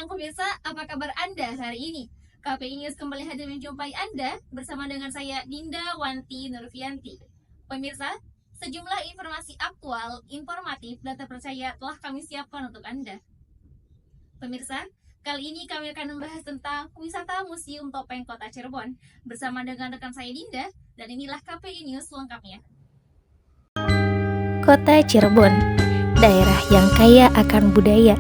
siang pemirsa, apa kabar Anda hari ini? KPI News kembali hadir menjumpai Anda bersama dengan saya Dinda Wanti Nurfianti. Pemirsa, sejumlah informasi aktual, informatif, dan terpercaya telah kami siapkan untuk Anda. Pemirsa, kali ini kami akan membahas tentang wisata Museum Topeng Kota Cirebon bersama dengan rekan saya Dinda, dan inilah KPI News lengkapnya. Kota Cirebon, daerah yang kaya akan budaya.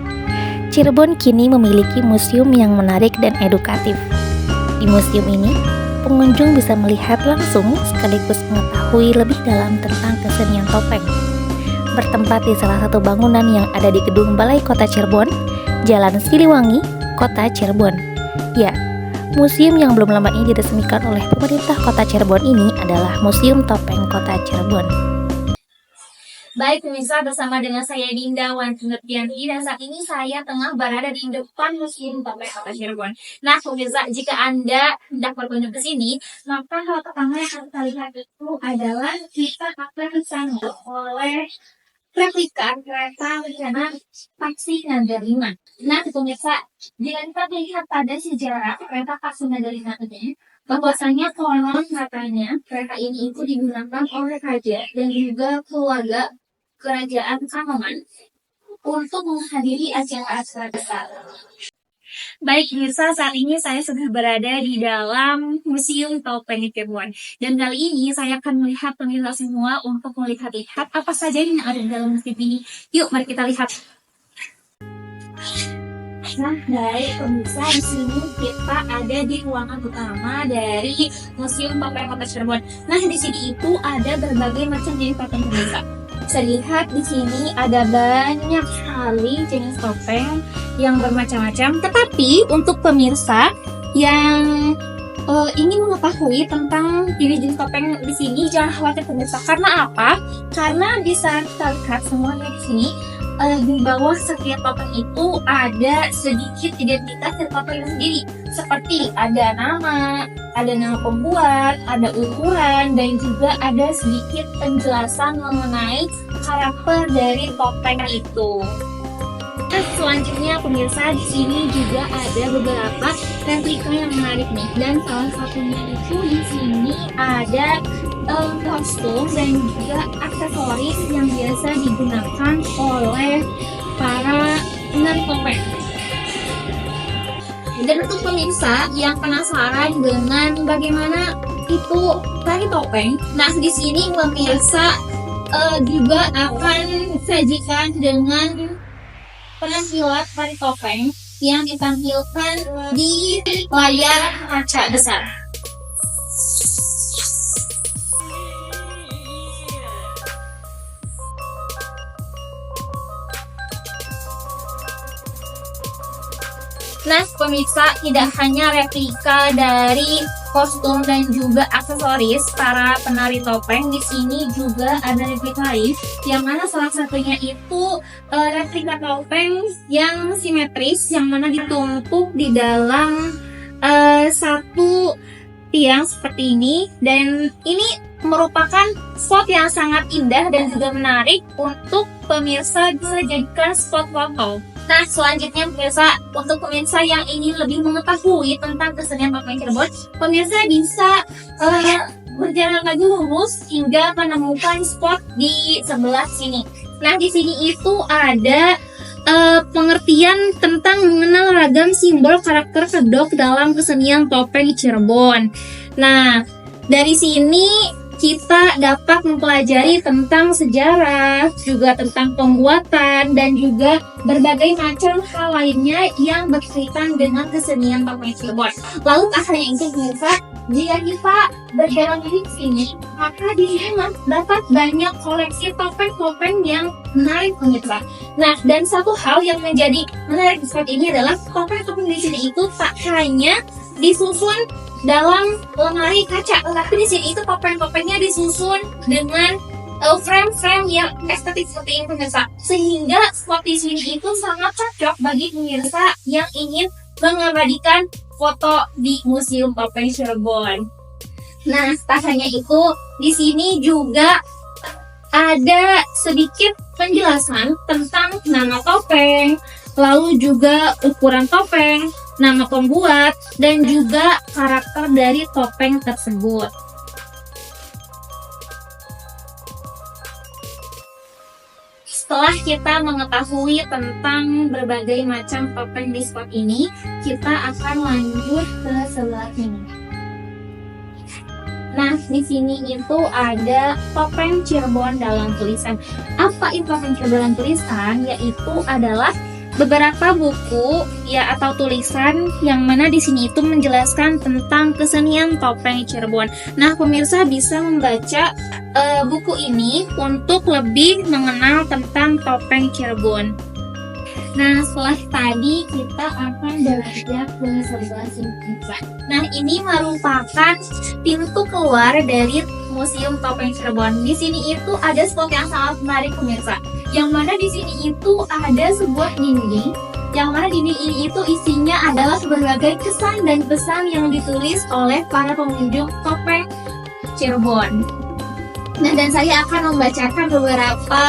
Cirebon kini memiliki museum yang menarik dan edukatif. Di museum ini, pengunjung bisa melihat langsung sekaligus mengetahui lebih dalam tentang kesenian topeng. Bertempat di salah satu bangunan yang ada di gedung Balai Kota Cirebon, Jalan Siliwangi, Kota Cirebon. Ya, museum yang belum lama ini diresmikan oleh pemerintah Kota Cirebon ini adalah Museum Topeng Kota Cirebon. Baik pemirsa, bersama dengan saya Dinda Wanti Nurfianti, dan saat ini saya tengah berada di depan Museum Topeng Kota Cirebon. Nah pemirsa, jika Anda hendak berkunjung ke sini, maka hal pertama yang harus kita lihat itu adalah kita akan disambut oleh replika kereta bencana Paksi Naga 5. Nah pemirsa, jika kita melihat pada sejarah kereta Paksi Naga 5 ini, bahwasanya konon katanya kereta ini itu digunakan oleh raja dan juga keluarga kerajaan Kanoman untuk menghadiri acara-acara besar. Baik pemirsa, saat ini saya sudah berada di dalam Museum Topeng Cirebon, dan kali ini saya akan melihat pemirsa semua untuk melihat-lihat apa saja yang ada di dalam museum ini. Yuk, mari kita lihat. Nah, baik pemirsa, di sini kita ada di ruangan utama dari Museum Topeng Kota Cirebon. Nah, di sini itu ada berbagai macam jenis topeng pemirsa. Bisa lihat di sini ada banyak sekali jenis topeng yang bermacam-macam. Tetapi untuk pemirsa yang ingin mengetahui tentang jenis-jenis topeng di sini, jangan khawatir pemirsa. Karena apa? Karena bisa kita lihat semuanya di sini. Di bawah setiap topeng itu ada sedikit identitas dari topeng itu sendiri, seperti ada nama pembuat, ada ukuran, dan juga ada sedikit penjelasan mengenai karakter dari topeng itu. Nah, selanjutnya pemirsa, di sini juga ada beberapa replika yang menarik nih, dan salah satunya itu di sini ada kostum dan juga aksesoris yang biasa digunakan oleh para penari topeng. Dan untuk pemirsa yang penasaran dengan bagaimana itu tari topeng, nah di sini pemirsa juga akan disajikan dengan penampilan tari topeng yang ditampilkan di layar kaca besar. Nah pemirsa, tidak hanya replika dari kostum dan juga aksesoris para penari topeng, di sini juga ada replika lain, yang mana salah satunya itu replika topeng yang simetris, yang mana ditumpuk di dalam satu tiang seperti ini, dan ini merupakan spot yang sangat indah dan juga menarik untuk pemirsa bisa jadikan spot foto. Nah selanjutnya pemirsa, untuk pemirsa yang ingin lebih mengetahui tentang kesenian topeng Cirebon, pemirsa bisa berjalan lagi lurus hingga menemukan spot di sebelah sini. Nah di sini itu ada pengertian tentang mengenal ragam simbol karakter kedok dalam kesenian topeng Cirebon. Nah dari sini kita dapat mempelajari tentang sejarah, juga tentang pembuatan, dan juga berbagai macam hal lainnya yang berkaitan dengan kesenian topeng Cirebon. Lalu tak hanya itu pemirsa, jika kita berjalan di sini, maka di sini dapat banyak koleksi topeng-topeng yang menarik pemirsa. Nah, dan satu hal yang menjadi menarik di spot ini adalah topeng-topeng di sini itu tak hanya disusun dalam lemari kaca, tetapi di sini itu topeng-topengnya disusun dengan frame-frame yang estetik seperti ini pemirsa, sehingga spot di sini itu sangat cocok bagi pemirsa yang ingin mengabadikan foto di Museum Topeng Cirebon. Nah, tak hanya itu, di sini juga ada sedikit penjelasan tentang nama topeng, lalu juga ukuran topeng, nama pembuat, dan juga karakter dari topeng tersebut. Setelah kita mengetahui tentang berbagai macam topeng di spot ini, kita akan lanjut ke sebelah sini. Nah, di sini itu ada topeng Cirebon dalam tulisan. Apa itu topeng Cirebon dalam tulisan? Yaitu adalah beberapa buku ya atau tulisan yang mana di sini itu menjelaskan tentang kesenian topeng Cirebon. Nah, pemirsa bisa membaca buku ini untuk lebih mengenal tentang topeng Cirebon. Nah, setelah tadi kita akan beranjak ke sebelah sini. Nah, ini merupakan pintu keluar dari Museum Topeng Cirebon. Di sini itu ada spot yang sangat menarik pemirsa. Yang mana di sini itu ada sebuah dinding, yang mana dinding ini itu isinya adalah berbagai kesan dan pesan yang ditulis oleh para pengunjung Topeng Cirebon. Nah, dan saya akan membacakan beberapa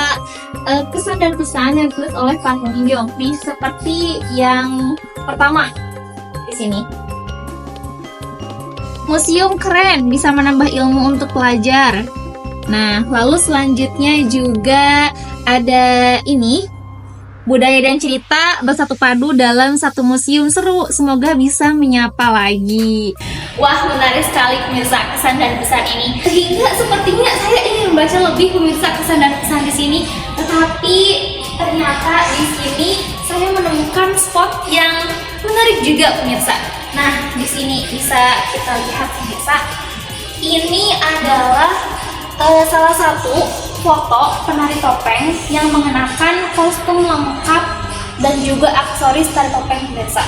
kesan dan pesan yang ditulis oleh para pengunjung. Nih, seperti yang pertama di sini. Museum keren, bisa menambah ilmu untuk pelajar. Nah, lalu selanjutnya juga ada ini. Budaya dan cerita bersatu padu dalam satu museum, seru. Semoga bisa menyapa lagi. Wah, menarik sekali pemirsa kesan dan pesan ini. Sehingga sepertinya saya ingin membaca lebih pemirsa kesan dan pesan di sini. Tetapi ternyata di sini saya menemukan spot yang menarik juga pemirsa. Nah, di sini bisa kita lihat pemirsa. Ini adalah salah satu foto penari topeng yang mengenakan kostum lengkap dan juga aksesoris tari topeng pemirsa.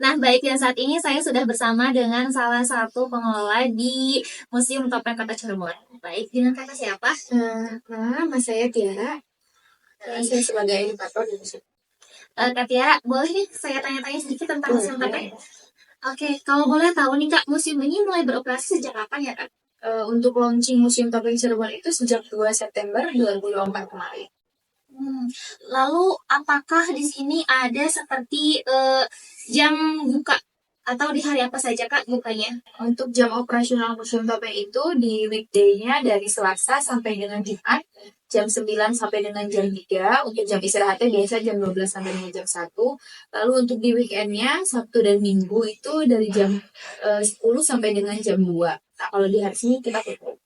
Nah, baik, dan saat ini saya sudah bersama dengan salah satu pengelola di Museum Topeng Kota Cirebon. Baik, dengan kata siapa? Nama saya Tiara. Saya sebagai edukator di museum. Kak Tiara, boleh nih saya tanya-tanya sedikit tentang Museum Topeng? Oke, kalau boleh tahu nih Kak, museum ini mulai beroperasi sejak kapan ya Kak? Untuk launching Museum Topeng Cirebon itu sejak 2 September 2024 kemarin. Lalu apakah di sini ada seperti jam buka atau di hari apa saja Kak bukanya? Untuk jam operasional Museum Topeng itu di weekday-nya dari Selasa sampai dengan Jumat jam 9 sampai dengan jam 3. Untuk jam istirahatnya biasa jam 12 sampai dengan jam 1. Lalu untuk di weekend-nya Sabtu dan Minggu itu dari jam 10 sampai dengan jam 2. Nah, kalau di hari ini kita tutup.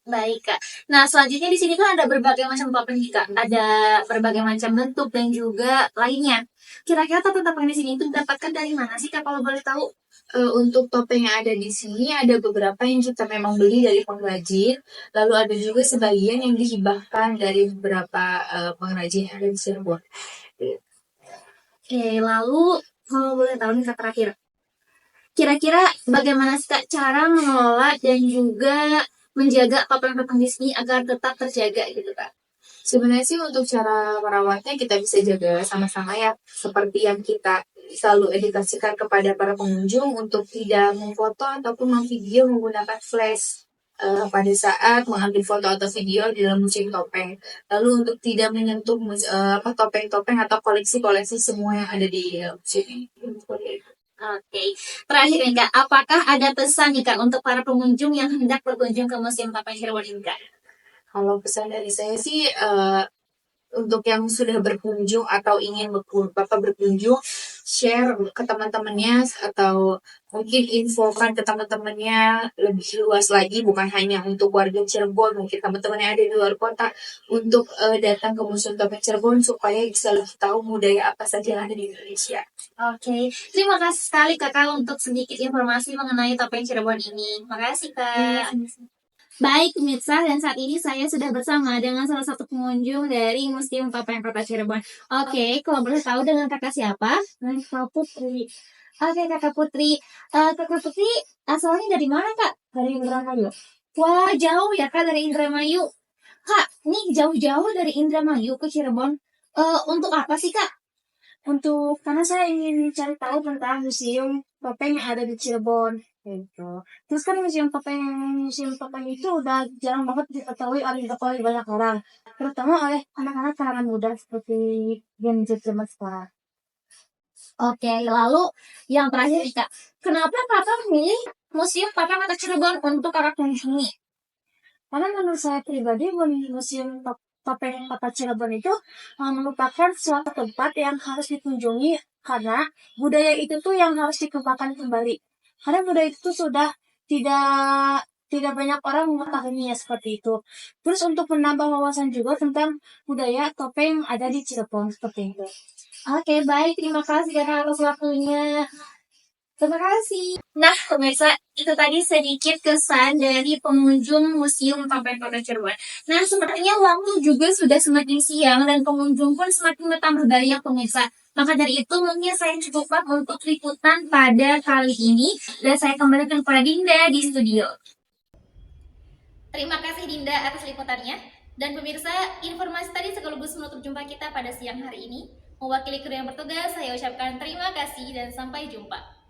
Baik Kak. Nah, selanjutnya di sini kan ada berbagai macam topeng nih Kak. Ada berbagai macam bentuk dan juga lainnya. Kira-kira topeng-topeng di sini itu didapatkan dari mana sih Kak kalau boleh tahu? Untuk topeng yang ada di sini ada beberapa yang kita memang beli dari pengrajin, lalu ada juga sebagian yang dihibahkan dari beberapa pengrajin yang ada di Cirebon. Oke, lalu kalau boleh tahu nih Kak terakhir. Kira-kira bagaimana sih Kak cara mengelola dan juga menjaga topeng-topeng di sini agar tetap terjaga gitu Kak? Sebenarnya sih untuk cara merawatnya kita bisa jaga sama-sama ya, seperti yang kita selalu edukasikan kepada para pengunjung untuk tidak memfoto ataupun memvideo menggunakan flash pada saat mengambil foto atau video di dalam museum topeng. Lalu untuk tidak menyentuh topeng-topeng atau koleksi-koleksi semua yang ada di museum ini. Oke, terakhir nih Kak, apakah ada pesan nih Kak untuk para pengunjung yang hendak berkunjung ke Museum Topeng Cirebon ini Kak? Kalau pesan dari saya sih untuk yang sudah berkunjung atau ingin berkunjung, share ke teman-temannya atau mungkin infokan ke teman-temannya lebih luas lagi, bukan hanya untuk warga Cirebon, mungkin teman-teman yang ada di luar kota untuk datang ke Museum Topeng Cirebon supaya bisa lebih tahu budaya apa saja yang ada di Indonesia. Oke, terima kasih sekali Kakak untuk sedikit informasi mengenai Topeng Cirebon ini. Makasih Kak. Baik pemirsa, dan saat ini saya sudah bersama dengan salah satu pengunjung dari Museum Topeng Kota Cirebon. Oke, kalau boleh tahu dengan kakak siapa? Kak Putri. Oke, Kakak Putri. Kakak Putri asalnya dari mana Kak? Dari Indramayu. Wah, jauh ya Kak dari Indramayu. Kak, nih jauh-jauh dari Indramayu ke Cirebon. Untuk apa sih Kak? Karena saya ingin cari tahu tentang museum topeng yang ada di Cirebon gitu. Terus kan museum topeng itu udah jarang banget diketahui banyak orang, terutama oleh anak-anak kalangan muda seperti Gen Z zaman sekarang. Oke, lalu yang terakhir nih, Kak, kenapa kakak memilih Museum Topeng Kota Cirebon untuk kakak kunjungi? Karena menurut saya pribadi, Topeng Kota Cirebon itu merupakan suatu tempat yang harus dikunjungi karena budaya itu tuh yang harus dikembangkan kembali. Karena budaya itu tuh sudah tidak tidak banyak orang mengetahuinya seperti itu. Terus untuk menambah wawasan juga tentang budaya topeng yang ada di Cirebon seperti itu. Oke, baik. Terima kasih karena atas waktunya. Terima kasih. Nah, pemirsa, itu tadi sedikit kesan dari pengunjung Museum Topeng Kota Cirebon. Nah, sepertinya waktu juga sudah semakin siang dan pengunjung pun semakin bertambah banyak, pemirsa. Maka dari itu mungkin saya cukupkan untuk liputan pada kali ini dan saya kembalikan kepada Dinda di studio. Terima kasih Dinda atas liputannya. Dan pemirsa, informasi tadi sekaligus menutup jumpa kita pada siang hari ini. Mewakili kru yang bertugas, saya ucapkan terima kasih dan sampai jumpa.